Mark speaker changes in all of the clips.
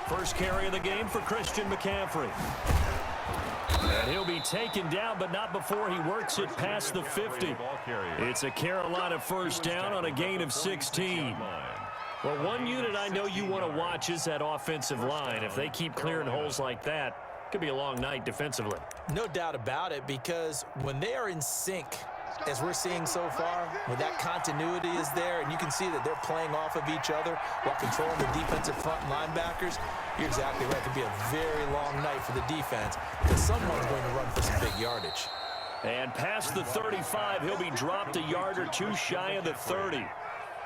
Speaker 1: First carry of the game for Christian McCaffrey. And he'll be taken down, but not before he works it past the 50. It's a Carolina first down on a gain of 16. Well, one unit I know you want to watch is that offensive line. If they keep clearing holes like that, it could be a long night defensively.
Speaker 2: No doubt about it, because when they are in sync, as we're seeing so far, when that continuity is there and you can see that they're playing off of each other while controlling the defensive front linebackers, you're exactly right. It could be a very long night for the defense because someone's going to run for some big yardage.
Speaker 1: And past the 35, he'll be dropped a yard or two shy of the 30.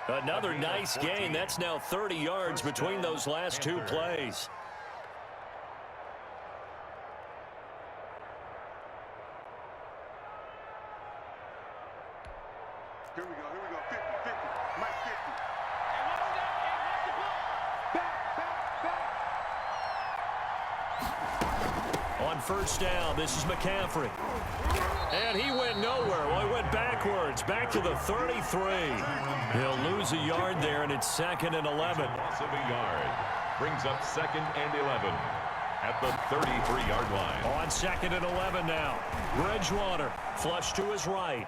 Speaker 1: Another nice gain. That's now 30 yards between those last two plays.
Speaker 3: Here we go, 50, Mike 50.
Speaker 1: On first down, this is McCaffrey. And he went nowhere. Well, he went backwards, back to the 33. He'll lose a yard there, and it's 2nd and 11.
Speaker 4: Loss of a yard. Brings up 2nd and 11 at the 33-yard line.
Speaker 1: On 2nd and 11 now. Bridgewater, flush to his right.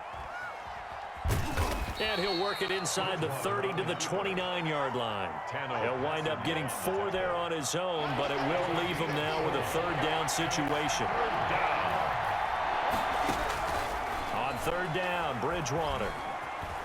Speaker 1: And he'll work it inside the 30 to the 29-yard line. He'll wind up getting 4 there on his own, but it will leave him now with a 3rd down situation. On 3rd down, Bridgewater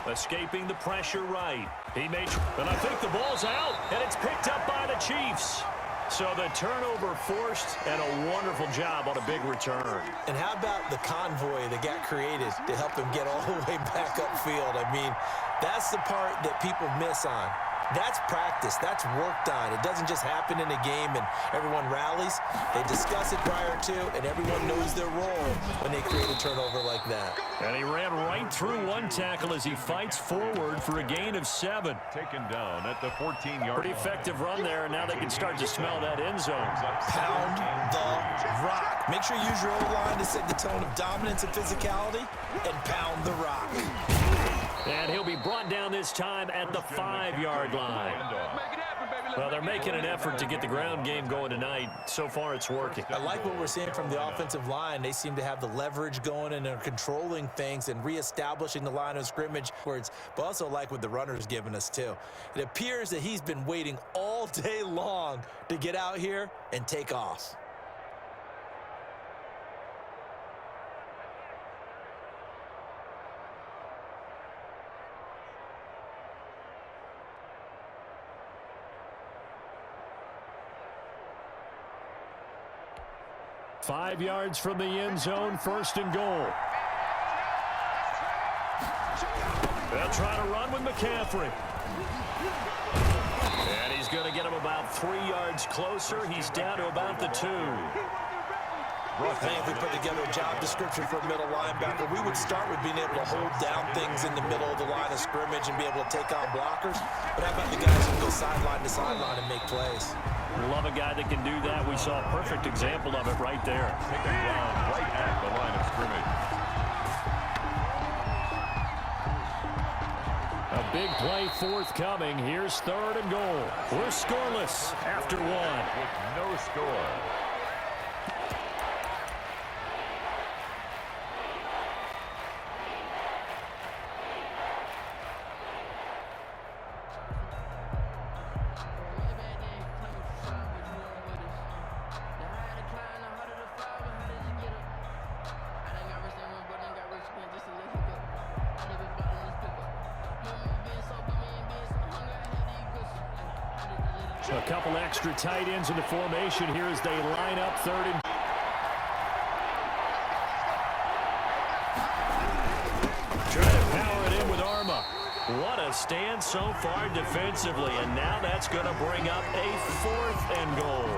Speaker 1: escaping the pressure right. He made, and I think the ball's out, and it's picked up by the Chiefs. So the turnover forced, and a wonderful job on a big return.
Speaker 2: And how about the convoy that got created to help them get all the way back upfield? I mean, that's the part that people miss on. That's practice. That's worked on. It doesn't just happen in a game and everyone rallies. They discuss it prior to, and everyone knows their role when they create a turnover like that.
Speaker 1: And he ran right through one tackle as he fights forward for a gain of 7.
Speaker 4: Taken down at the 14-yard line.
Speaker 1: Pretty effective run there, and now they can start to smell that end zone.
Speaker 2: Pound the rock. Make sure you use your O-line to set the tone of dominance and physicality, and pound the rock.
Speaker 1: And he'll be brought down this time at the 5-yard line. Well, they're making an effort to get the ground game going tonight. So far, it's working.
Speaker 2: I like what we're seeing from the offensive line. They seem to have the leverage going and are controlling things and reestablishing the line of scrimmage. But I also like what the runner's giving us, too. It appears that he's been waiting all day long to get out here and take off.
Speaker 1: Five yards from the end zone, 1st and goal. They'll try to run with McCaffrey. And he's going to get him about 3 yards closer. He's down to about the 2.
Speaker 2: I think if we put together a job description for a middle linebacker, we would start with being able to hold down things in the middle of the line of scrimmage and be able to take on blockers. But how about the guys who go sideline to sideline and make plays?
Speaker 1: Love a guy that can do that. We saw a perfect example of it right there.
Speaker 4: Taken down right at the line of scrimmage.
Speaker 1: A big play forthcoming. Here's 3rd and goal. We're scoreless after 1.
Speaker 4: With no score.
Speaker 1: A couple extra tight ends in the formation here as they line up 3rd and... Trying to power it in with Arma. What a stand so far defensively, and now that's going to bring up a 4th and goal.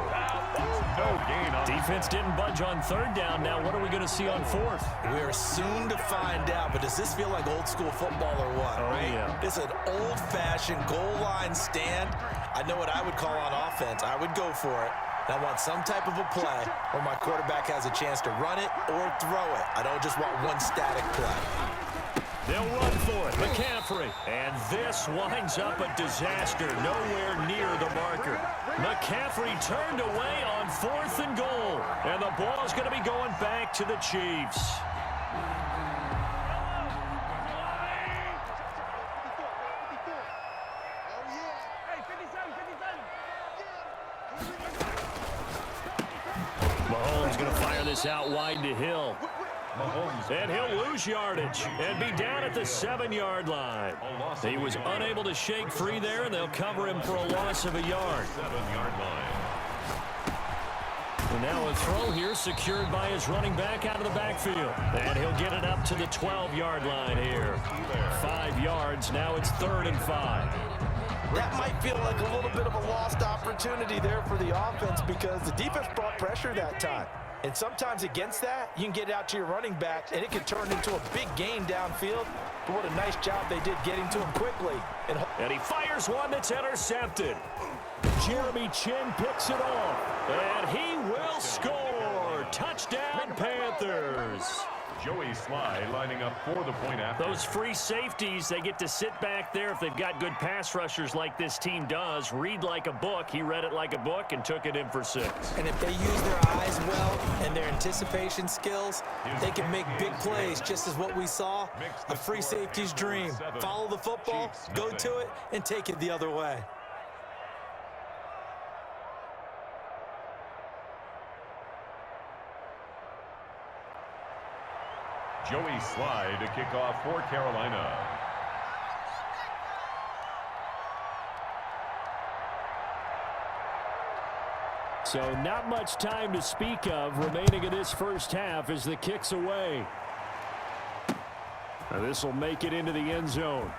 Speaker 4: No gain on
Speaker 1: Defense didn't budge on 3rd down. Now what are we going to see on 4th?
Speaker 2: We're soon to find out, but does this feel like old school football or what?
Speaker 1: Oh,
Speaker 2: right?
Speaker 1: Yeah.
Speaker 2: It's an old-fashioned goal line stand. I know what I would call on offense. I would go for it. And I want some type of a play where my quarterback has a chance to run it or throw it. I don't just want one static play.
Speaker 1: They'll run for it. McCaffrey. And this winds up a disaster. Nowhere near the marker. McCaffrey turned away on 4th and goal. And the ball's going to be going back to the Chiefs. Mahomes going to fire this out wide to Hill. And he'll lose yardage and be down at the 7-yard line. He was unable to shake free there, and they'll cover him for a loss of a yard.
Speaker 4: 7-yard line.
Speaker 1: And now a throw here secured by his running back out of the backfield. And he'll get it up to the 12-yard line here. 5 yards. Now it's 3rd and 5.
Speaker 2: That might feel like a little bit of a lost opportunity there for the offense because the defense brought pressure that time. And sometimes against that, you can get it out to your running back, and it can turn into a big gain downfield. But what a nice job they did getting to him quickly.
Speaker 1: And he fires one that's intercepted. Jeremy Chin picks it off, and he will score. Touchdown, Panthers.
Speaker 4: Joey Sly lining up for the point after.
Speaker 1: Those free safeties, they get to sit back there if they've got good pass rushers like this team does. Read like a book. He read it like a book and took it in for 6.
Speaker 2: And if they use their eyes well and their anticipation skills, they can make big plays, just as what we saw. A free safety's dream. Follow the football, go to it, and take it the other way.
Speaker 4: Joey Sly to kick off for Carolina.
Speaker 1: So not much time to speak of remaining in this first half as the kick's away. Now this will make it into the end zone.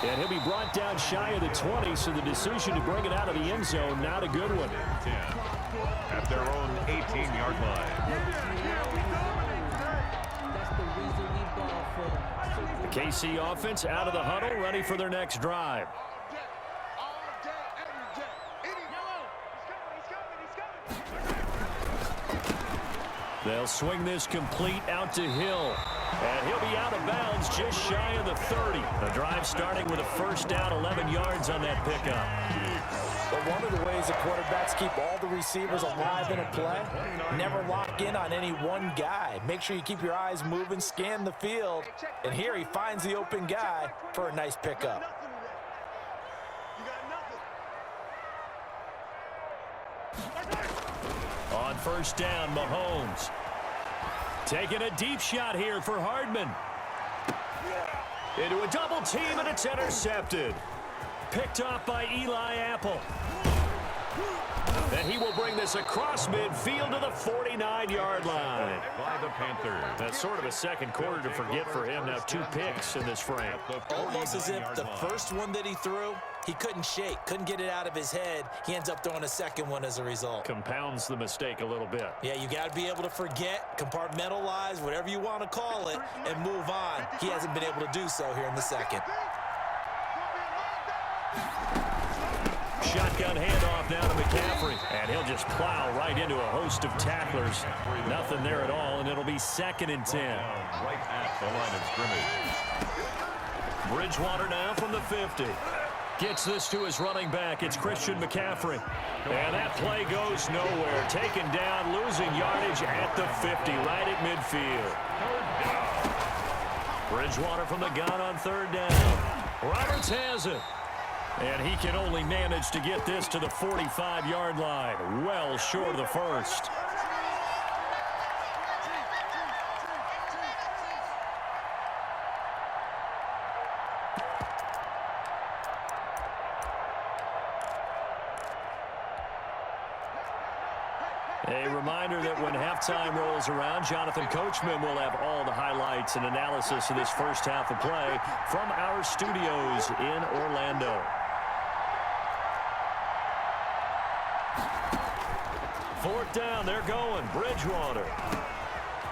Speaker 1: And he'll be brought down shy of the 20, so the decision to bring it out of the end zone, not a good one.
Speaker 4: 10 at their own 18-yard line.
Speaker 1: The KC offense out of the huddle, ready for their next drive. They'll swing this complete out to Hill. And he'll be out of bounds just shy of the 30. The drive starting with a first down, 11 yards on that pickup.
Speaker 2: But one of the ways the quarterbacks keep all the receivers alive in a play, never lock in on any one guy. Make sure you keep your eyes moving, scan the field. And here he finds the open guy for a nice pickup.
Speaker 1: On first down, Mahomes. Taking a deep shot here for Hardman. Into a double team, and it's intercepted. Picked off by Eli Apple. And he will bring this across midfield to the 49-yard line.
Speaker 4: By the Panthers.
Speaker 1: That's sort of a second quarter to forget for him. Now 2 picks in this frame.
Speaker 2: Almost as if the first one that he threw, he couldn't shake, couldn't get it out of his head. He ends up throwing a second one as a result.
Speaker 1: Compounds the mistake a little bit.
Speaker 2: Yeah, you got to be able to forget, compartmentalize, whatever you want to call it, and move on. He hasn't been able to do so here in the second.
Speaker 1: Shotgun handoff now to McCaffrey. And he'll just plow right into a host of tacklers. Nothing there at all, and it'll be 2nd and 10.
Speaker 4: Right at the line of scrimmage.
Speaker 1: Bridgewater now from the 50. Gets this to his running back. It's Christian McCaffrey. And that play goes nowhere. Taken down, losing yardage at the 50, right at midfield. Bridgewater from the gun on 3rd down. Roberts has it. And he can only manage to get this to the 45-yard line. Well short of the first. A reminder that when halftime rolls around, Jonathan Coachman will have all the highlights and analysis of this first half of play from our studios in Orlando. Fourth down, they're going. Bridgewater.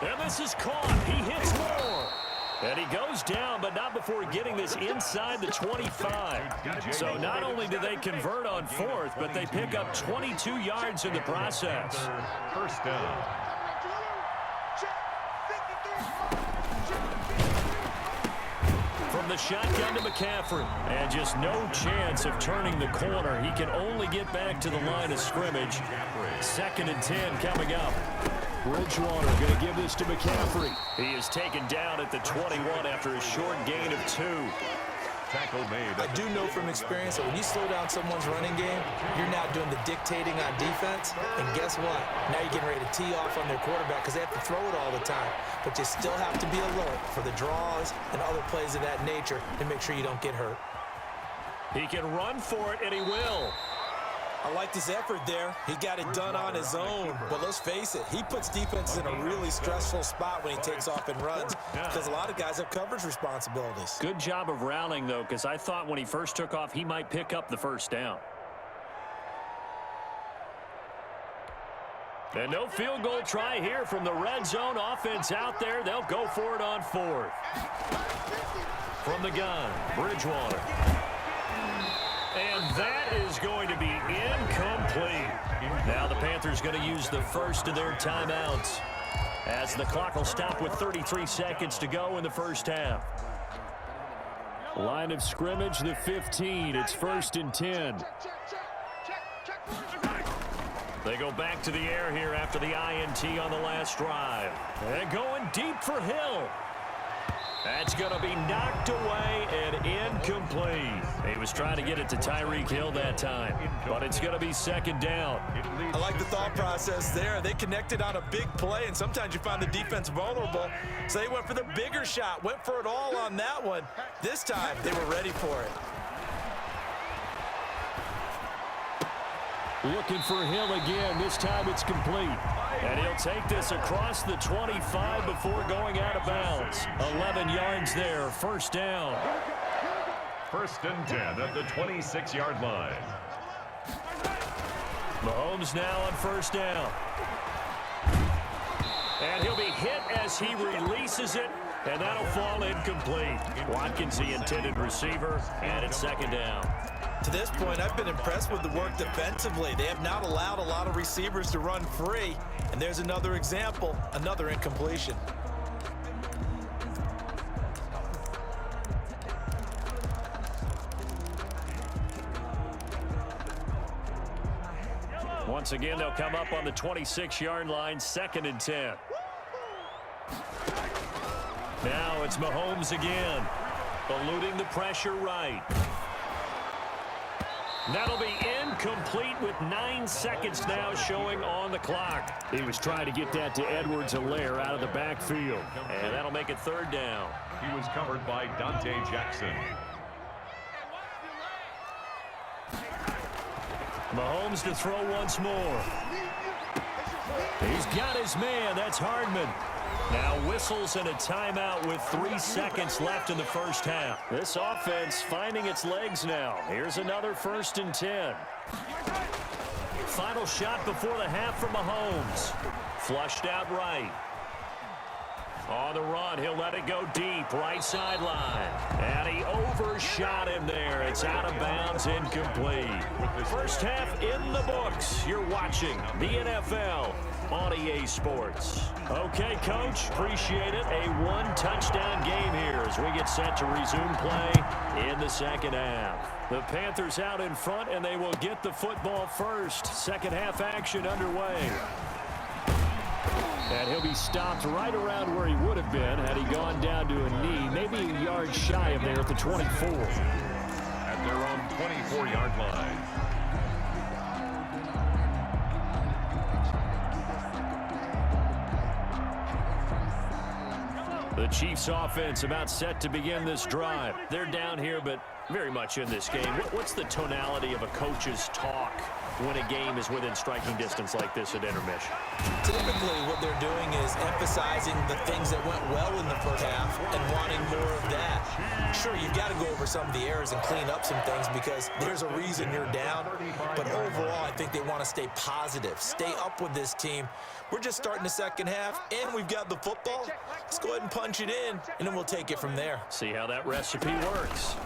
Speaker 1: And this is caught. He hits more. And he goes down, but not before getting this inside the 25. So not only do they convert on 4th, but they pick up 22 yards in the process.
Speaker 4: First down.
Speaker 1: the shotgun to McCaffrey. And just no chance of turning the corner. He can only get back to the line of scrimmage. 2nd and 10 coming up. Bridgewater going to give this to McCaffrey. He is taken down at the 21 after a short gain of 2.
Speaker 4: Tackle made.
Speaker 2: I do know from experience that when you slow down someone's running game, you're now doing the dictating on defense. And guess what? Now you're getting ready to tee off on their quarterback because they have to throw it all the time. But you still have to be alert for the draws and other plays of that nature to make sure you don't get hurt.
Speaker 1: He can run for it, and he will.
Speaker 2: I like his effort there. He got it done on his own. But let's face it, he puts defenses in a really stressful spot when he takes off and runs because a lot of guys have coverage responsibilities.
Speaker 1: Good job of rallying, though, because I thought when he first took off, he might pick up the first down. And no field goal try here from the red zone. Offense out there. They'll go for it on 4th. From the gun, Bridgewater. And that is going to be incomplete. Now the Panthers going to use the first of their timeouts as the clock will stop with 33 seconds to go in the first half. Line of scrimmage, the 15. It's 1st and 10. They go back to the air here after the INT on the last drive. And going deep for Hill. That's going to be knocked away and incomplete. He was trying to get it to Tyreek Hill that time, but it's going to be 2nd down.
Speaker 2: I like the thought process there. They connected on a big play, and sometimes you find the defense vulnerable. So they went for the bigger shot, went for it all on that one. This time, they were ready for it.
Speaker 1: Looking for Hill again. This time it's complete. And he'll take this across the 25 before going out of bounds. 11 yards there. 1st down.
Speaker 4: 1st and 10 at the 26-yard line.
Speaker 1: Mahomes now on 1st down. And he'll be hit as he releases it. And that'll fall incomplete. Watkins, the intended receiver. And it's 2nd down.
Speaker 2: To this point, I've been impressed with the work defensively. They have not allowed a lot of receivers to run free. And there's another example, another incompletion.
Speaker 1: Once again, they'll come up on the 26-yard line, 2nd and 10. Now it's Mahomes again, eluding the pressure right. That'll be incomplete with 9 seconds now showing on the clock. He was trying to get that to Edwards-Helaire out of the backfield. And that'll make it 3rd down.
Speaker 4: He was covered by Dante Jackson.
Speaker 1: Mahomes to throw once more. He's got his man. That's Hardman. Now whistles and a timeout with 3 seconds left in the first half. This offense finding its legs now. Here's another 1st and 10. Final shot before the half from Mahomes. Flushed out right. On the run, he'll let it go deep, right sideline. And he overshot him there. It's out of bounds, incomplete. First half in the books. You're watching the NFL on EA Sports. Okay, Coach, appreciate it. A 1-touchdown game here as we get set to resume play in the 2nd half. The Panthers out in front, and they will get the football first. 2nd half action underway. And he'll be stopped right around where he would have been had he gone down to a knee, maybe a yard shy of there at the 24.
Speaker 4: At their own 24-yard line.
Speaker 1: The Chiefs offense about set to begin this drive. They're down here, but very much in this game. What's the tonality of a coach's talk when a game is within striking distance like this at intermission?
Speaker 2: Typically, what they're doing is emphasizing the things that went well in the first half and wanting more of that. Sure, you've got to go over some of the errors and clean up some things because there's a reason you're down. But overall, I think they want to stay positive, stay up with this team. We're just starting the 2nd half, and we've got the football. Let's go ahead and punch it in, and then we'll take it from there.
Speaker 1: See how that recipe works.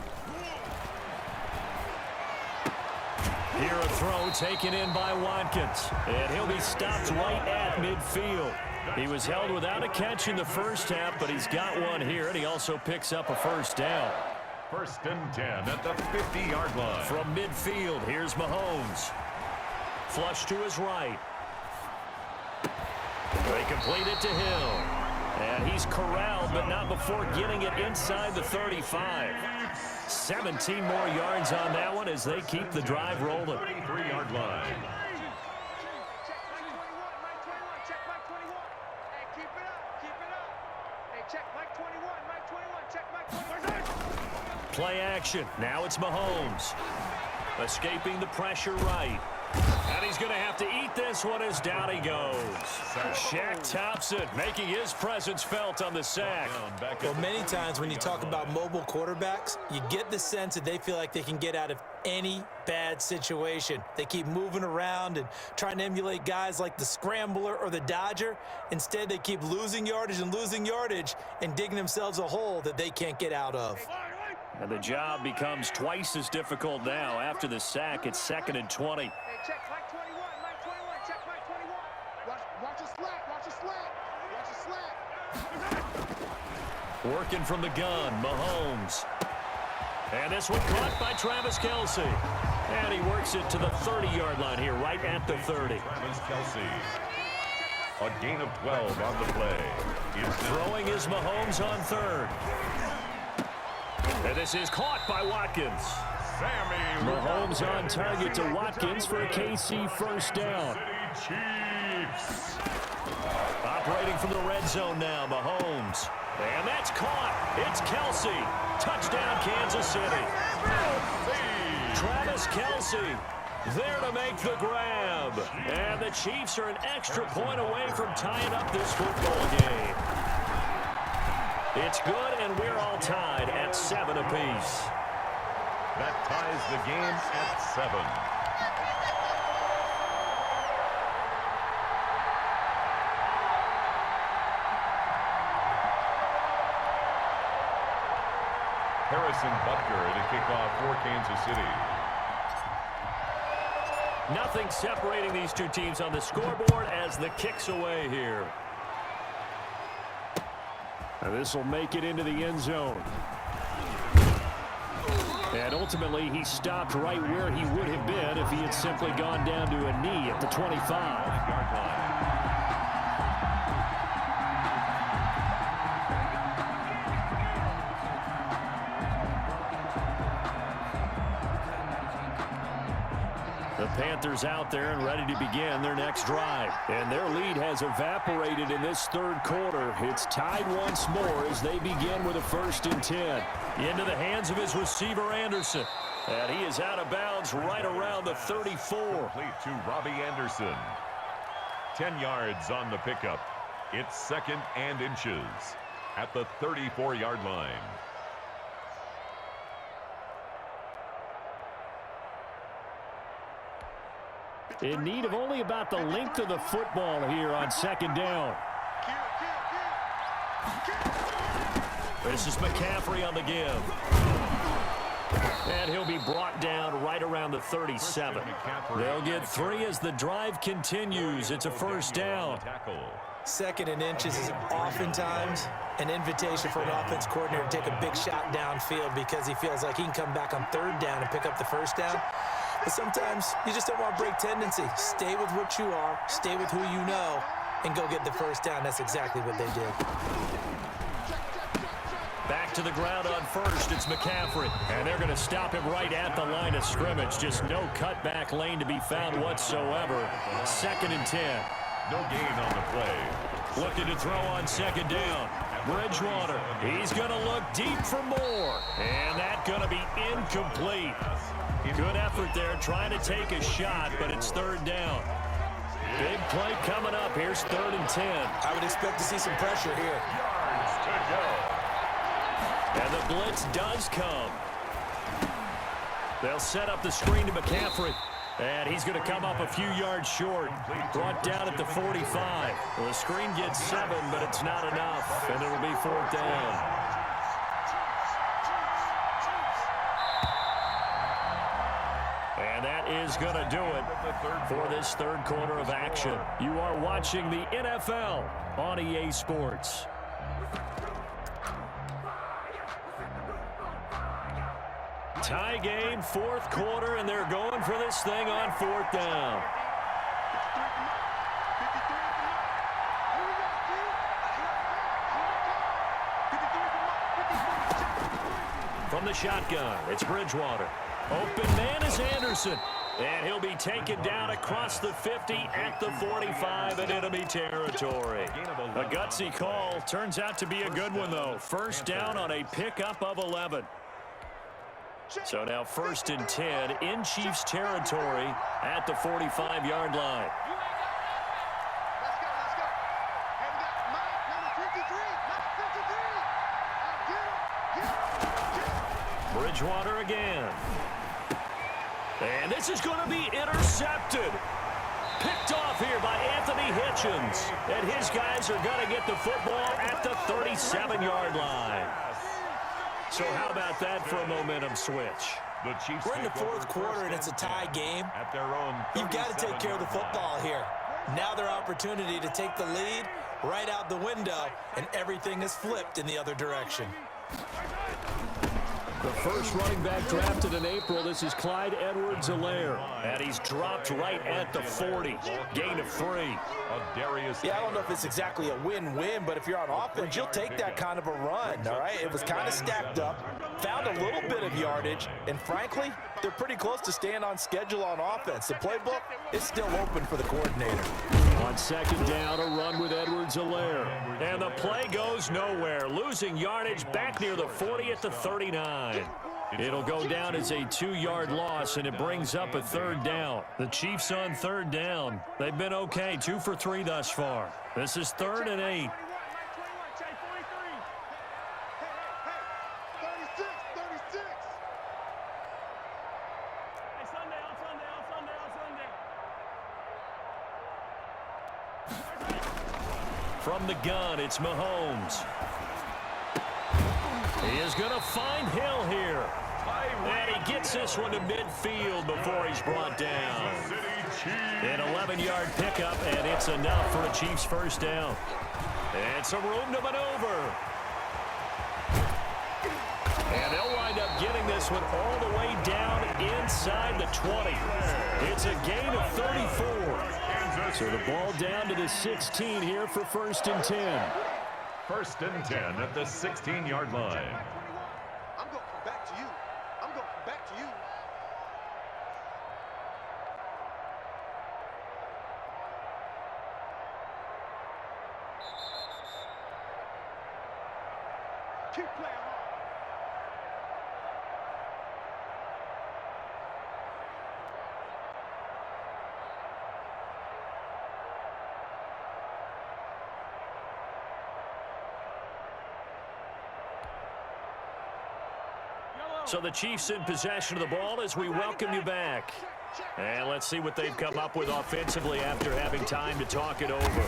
Speaker 1: Here a throw taken in by Watkins. And he'll be stopped right at midfield. He was held without a catch in the first half, but he's got one here, and he also picks up a 1st down.
Speaker 4: First and 10 at the 50-yard line.
Speaker 1: From midfield, here's Mahomes. Flush to his right. They complete it to Hill. And he's corralled, but not before getting it inside the 35. 17 more yards on that one as they keep the drive rolling.
Speaker 4: 33-yard line.
Speaker 1: Play action. Now it's Mahomes. Escaping the pressure right. And he's going to have to eat this one as down he goes. Shaq Thompson making his presence felt on the sack.
Speaker 2: Well, many times when you talk about mobile quarterbacks, you get the sense that they feel like they can get out of any bad situation. They keep moving around and trying to emulate guys like the Scrambler or the Dodger. Instead, they keep losing yardage and digging themselves a hole that they can't get out of.
Speaker 1: And the job becomes twice as difficult now after the sack. It's 2nd and 20.
Speaker 3: Hey, check Mike 21, Mike 21, check Mike 21. Watch a slat, watch a slat, watch a slat.
Speaker 1: Working from the gun, Mahomes. And this one caught by Travis Kelce. And he works it to the 30-yard line here, right at the 30.
Speaker 4: Travis Kelce. A gain of 12 on the play.
Speaker 1: Throwing is Mahomes on 3rd. And this is caught by Watkins. Mahomes on target to Watkins for a KC first down.
Speaker 4: Chiefs.
Speaker 1: Operating from the red zone now, Mahomes. And that's caught. It's Kelce. Touchdown, Kansas City. Travis Kelce there to make the grab. And the Chiefs are an extra point away from tying up this football game. It's good, and we're all tied at 7 apiece.
Speaker 4: That ties the game at 7. Harrison Butker to kick off for Kansas City.
Speaker 1: Nothing separating these two teams on the scoreboard as the kick's away here. And this will make it into the end zone. And ultimately, he stopped right where he would have been if he had simply gone down to a knee at the 25. The Panthers out there and ready to begin their next drive. And their lead has evaporated in this 3rd quarter. It's tied once more as they begin with a 1st and 10. Into the hands of his receiver, Anderson. And he is out of bounds right around the 34.
Speaker 4: Complete to Robbie Anderson. 10 yards on the pickup. It's 2nd and inches at the 34-yard line.
Speaker 1: In need of only about the length of the football here on 2nd down. This is McCaffrey on the give. And he'll be brought down right around the 37. They'll get 3 as the drive continues. It's a 1st down.
Speaker 2: 2nd and inches is oftentimes an invitation for an offense coordinator to take a big shot downfield because he feels like he can come back on 3rd down and pick up the 1st down. But sometimes you just don't want to break tendency. Stay with what you are, stay with who you know, and go get the 1st down. That's exactly what they did.
Speaker 1: Back to the ground on 1st, it's McCaffrey. And they're going to stop him right at the line of scrimmage. Just no cutback lane to be found whatsoever. 2nd and 10.
Speaker 4: No gain on the play.
Speaker 1: Looking to throw on 2nd down. Bridgewater, he's going to look deep for more. And that's going to be incomplete. Good effort there, trying to take a shot, but it's 3rd down. Big play coming up. Here's 3rd and 10.
Speaker 2: I would expect to see some pressure here.
Speaker 4: Yards to go.
Speaker 1: And the blitz does come. They'll set up the screen to McCaffrey. And he's going to come up a few yards short. Brought down at the 45. Well, the screen gets 7, but it's not enough. And it'll be 4th down. And that is going to do it for this 3rd quarter of action. You are watching the NFL on EA Sports. tie game, fourth quarter, and they're going for this thing on fourth down. From the shotgun, it's Bridgewater. Open man is Anderson. And he'll be taken down across the 50 at the 45 and enemy territory. A gutsy call. Turns out to be a good one, though. First down on a pickup of 11. So now 1st and 10 in Chiefs territory at the 45-yard line.
Speaker 3: Let's go, let's go. And we got Mike, number 53. Mike, 53. Get him.
Speaker 1: Bridgewater again. And this is going to be intercepted. Picked off here by Anthony Hitchens. And his guys are going to get the football at the 37-yard line. So how about that for a momentum switch?
Speaker 2: We're in the fourth quarter, and it's a tie game. You've got to take care of the football here. Now their opportunity to take the lead right out the window, and everything is flipped in the other direction.
Speaker 1: The first running back drafted in April, this is Clyde Edwards-Helaire. And he's dropped right at the 40. Gain of 3.
Speaker 2: Yeah, I don't know if it's exactly a win-win, but if you're on offense, you'll take that kind of a run, all right? It was kind of stacked up, found a little bit of yardage, and frankly, they're pretty close to staying on schedule on offense. The playbook is still open for the coordinator.
Speaker 1: On second down, a run with Edwards-Helaire. And the play goes nowhere. Losing yardage back near the 40 at the 39. It'll go down as a 2-yard loss, and it brings up a third down. The Chiefs on third down. They've been okay, 2 for 3 thus far. This is 3rd and 8. From the gun, it's Mahomes. He is going to find Hill here. And he gets this one to midfield before he's brought down. An 11-yard pickup, and it's enough for a Chiefs first down. And some room to maneuver. And they'll wind up getting this one all the way down inside the 20. It's a gain of 34. So the ball down to the 16 here for 1st and 10.
Speaker 4: 1st and 10 at the 16-yard line.
Speaker 3: I'm going to come back to you. I'm going to come back to you. Keep playing hard.
Speaker 1: So the Chiefs in possession of the ball as we welcome you back. And let's see what they've come up with offensively after having time to talk it over.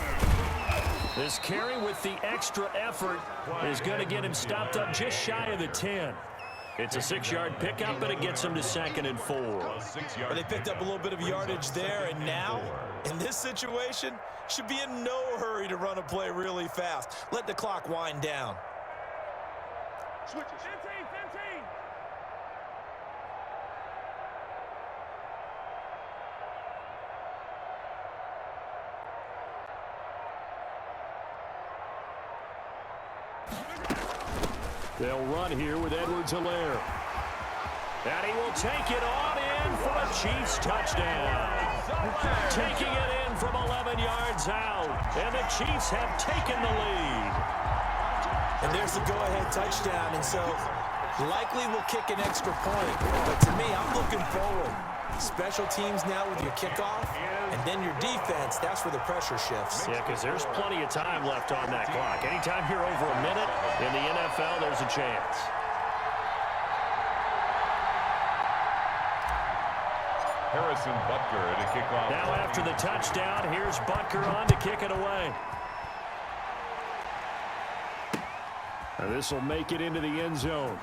Speaker 1: This carry with the extra effort is going to get him stopped up just shy of the 10. It's a 6-yard pickup, but it gets him to 2nd and 4.
Speaker 2: Well, they picked up a little bit of yardage there, and now, in this situation, should be in no hurry to run a play really fast. Let the clock wind down.
Speaker 3: Switches. 15.
Speaker 1: They'll run here with Edwards-Helaire. And he will take it on in for a Chiefs touchdown. Taking it in from 11 yards out. And the Chiefs have taken the lead.
Speaker 2: And there's the go-ahead touchdown. And so likely will kick an extra point. But to me, I'm looking forward. Special teams now with your kickoff. And then your defense, that's where the pressure shifts.
Speaker 1: Yeah, because there's plenty of time left on that clock. Anytime you're over a minute in the NFL, there's a chance.
Speaker 4: Harrison Butker to kick off.
Speaker 1: Now after the touchdown, here's Butker on to kick it away. This will make it into the end zone.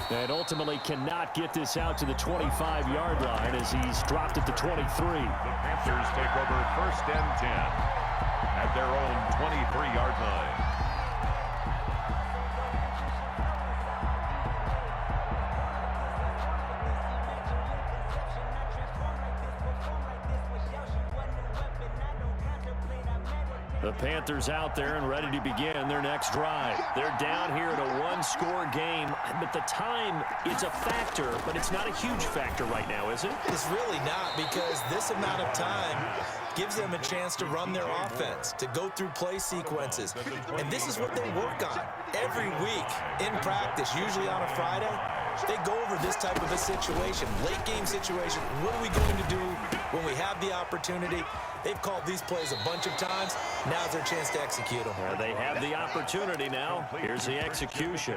Speaker 1: And ultimately cannot get this out to the 25-yard line as he's dropped at the 23.
Speaker 4: The Panthers take over 1st and 10 at their own 23-yard line.
Speaker 1: The Panthers out there and ready to begin their next drive. They're down here in a one-score game, but the time is a factor, but it's not a huge factor right now, is it?
Speaker 2: It's really not, because this amount of time gives them a chance to run their offense, to go through play sequences. And this is what they work on every week in practice, usually on a Friday. They go over this type of a situation, late game situation. What are we going to do when we have the opportunity? They've called these plays a bunch of times. Now's their chance to execute them.
Speaker 1: They have the opportunity now. Here's the execution.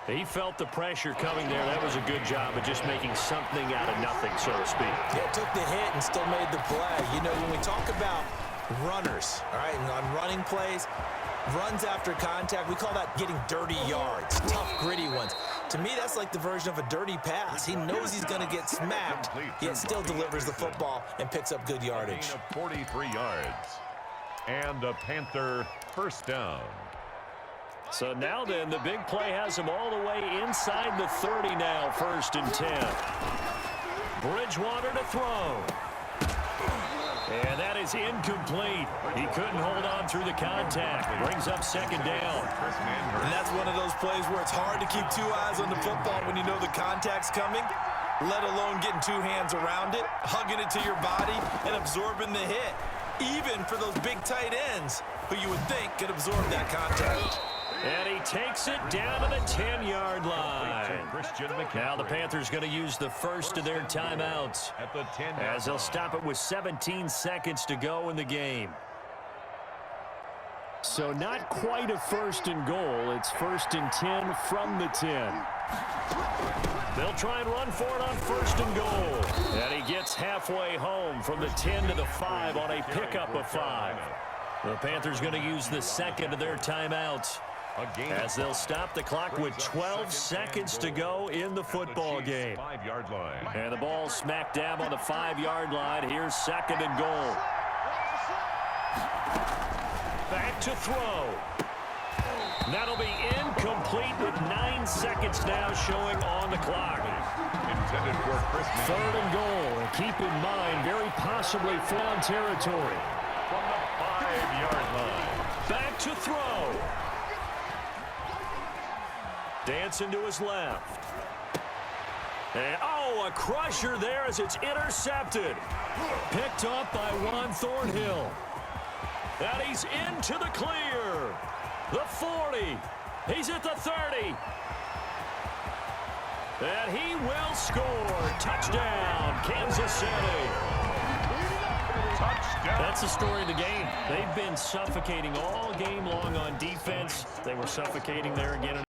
Speaker 1: He felt the pressure coming there. That was a good job of just making something out of nothing, so to speak.
Speaker 2: Yeah, took the hit and still made the play. You know, when we talk about runners, all right, and on running plays, runs after contact, we call that getting dirty yards, tough, gritty ones. To me, that's like the version of a dirty pass. He knows he's going to get smacked, yet still delivers the football and picks up good yardage.
Speaker 4: 43 yards. And a Panther first down.
Speaker 1: So now then, the big play has him all the way inside the 30 now, 1st and 10. Bridgewater to throw. And that is incomplete. He couldn't hold on through the contact. Brings up 2nd down.
Speaker 2: And that's one of those plays where it's hard to keep two eyes on the football when you know the contact's coming, let alone getting two hands around it, hugging it to your body, and absorbing the hit. Even for those big tight ends who you would think could absorb that contact.
Speaker 1: And he takes it down to the 10-yard line. Now the Panthers going to use the first of their timeouts as they'll stop it with 17 seconds to go in the game. So not quite a 1st and goal. It's 1st and 10 from the 10. They'll try and run for it on 1st and goal. And he gets halfway home from the 10 to the 5 on a pickup of 5. The Panthers going to use the second of their timeouts as they'll stop the clock with 12 seconds to go in the football game.
Speaker 4: 5-yard line.
Speaker 1: And the ball smack dab on the 5-yard line. Here's 2nd and goal. Back to throw. That'll be incomplete with 9 seconds now showing on the clock.
Speaker 4: Intended for Christmas.
Speaker 1: 3rd and goal. And keep in mind, very possibly foul territory.
Speaker 4: From the 5-yard line.
Speaker 1: Back to throw. Dancing to his left. And, oh, a crusher there as it's intercepted. Picked up by Juan Thornhill. And he's into the clear. The 40. He's at the 30. And he will score. Touchdown, Kansas City.
Speaker 4: Touchdown.
Speaker 1: That's the story of the game. They've been suffocating all game long on defense. They were suffocating there again.